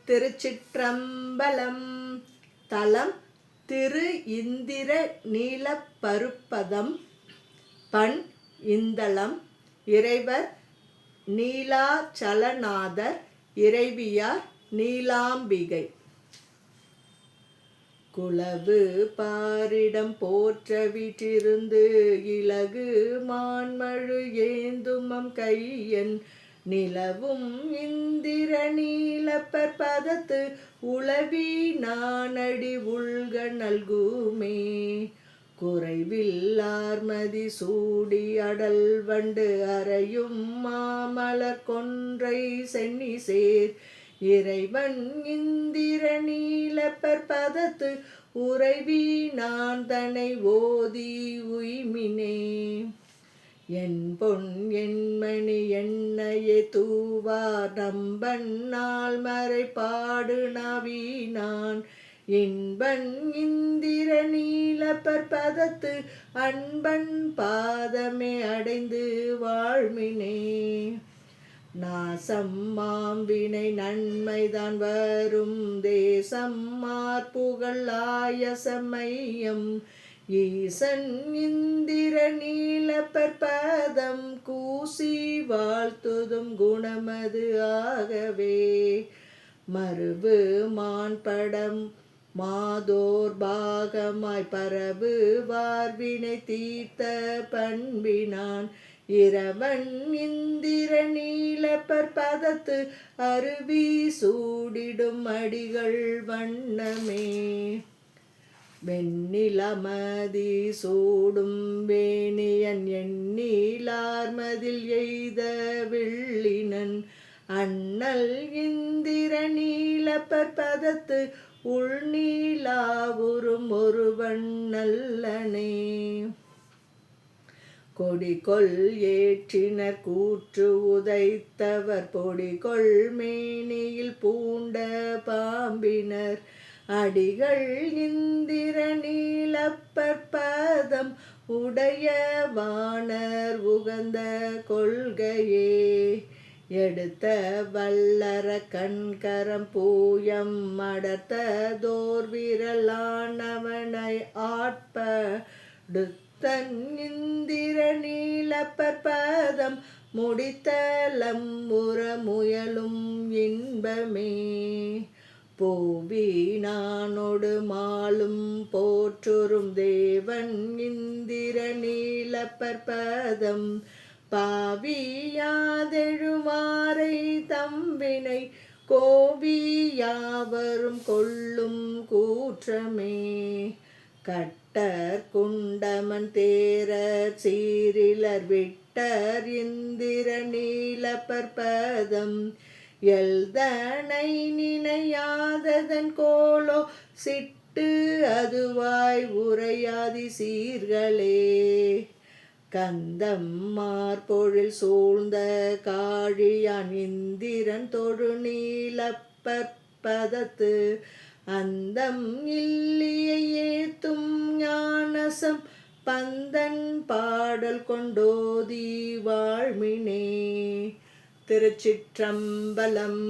திருச்சிற்றம்பலம். தலம் திரு இந்திர நீலப்பருப்பதம். பண் இந்தளம். இறைவர் நீலாச்சலநாதர். இறைவியார் நீலாம்பிகை. குலவு பாரிடம் போற்ற வீற்றிருந்து இலகு மான்மழு ஏந்துமம் கையன் நிலவும் இந்திர நீலப்பற்பதத்து உளவி நானடி உள்க நல்குமே. குறைவில்லார்மதி சூடி அடல் வண்டு அறையும் மாமலர் கொன்றை சென்னி சேர் இறைவன் இந்திர நீலப்பற்பதத்து உறைவி நான் தனை ஓதி உய்மினே. என் பொன் என்மணி எண்ணையே தூவார் நம்பன் நாள் மறை பாடு நாவினான் இன்பன் இந்திர நீலப்பற்பதத்து அன்பன் பாதமே அடைந்து வாழ்மினே. நாசம் மாம்பினை நன்மைதான் வரும் தேசம் மார்புகள் ஆயசமையம் ஈசன் இந்திர நீலப்பற்பதம் கூசி வாழ்த்துதும் குணமது ஆகவே. மருவு மான்படம் மாதோர் பாகமாய் பரவு வார்வினை தீர்த்த பண்பினான் இரவன் இந்திர நீலப்பற்பதத்து அருவி சூடிடும் அடிகள் வண்ணமே. வெண்ணிலமதி சூடும் வேணியன் எண்ணிலார்மதில் எய்த வில்லினன் அண்ணல் இந்திர நீலப்பற்பதத்து உள்நீலாவுறும் ஒருவன் நல்லனே. கொடிகொள் ஏற்றினர் கூற்று உதைத்தவர் பொடிகொள் மேனியில் பூண்ட பாம்பினர் அடிகள் இந்திர நீலப்பற்பதம் உடைய வாணர் உகந்த கொள்கையே. எடுத்த வல்லர கண்கரம் பூயம் அடர்த்த தோர் விரலானவனை ஆட்படுத்தன் இந்திர நீலப்பற்பதம் முடித்தலம் உற முயலும் இன்பமே. பூவி நானொடு மாலும் போற்றுறும் தேவன் இந்திர நீலப்பற்பதம் பாவியாதெழுமாறை தம்பினை கோவியாவரும் கொள்ளும் கூற்றமே. கட்டர் குண்டமன் தேரர் சீரிலர் விட்டர் இந்திர நீலப்பற்பதம் எல்தனை நினையாததன் கோலோ சிட்டு அதுவாய் உரையாதி சீர்களே. கந்தம் மார்பொழில் சூழ்ந்த காழியான் இந்திரன் தொழு நீலப்பற்பதத்து அந்தம் இல்லியை ஏத்தும் ஞானசம் பந்தன் பாடல் கொண்டோதி வாழ்மினே. திருச்சிற்றம்பலம்.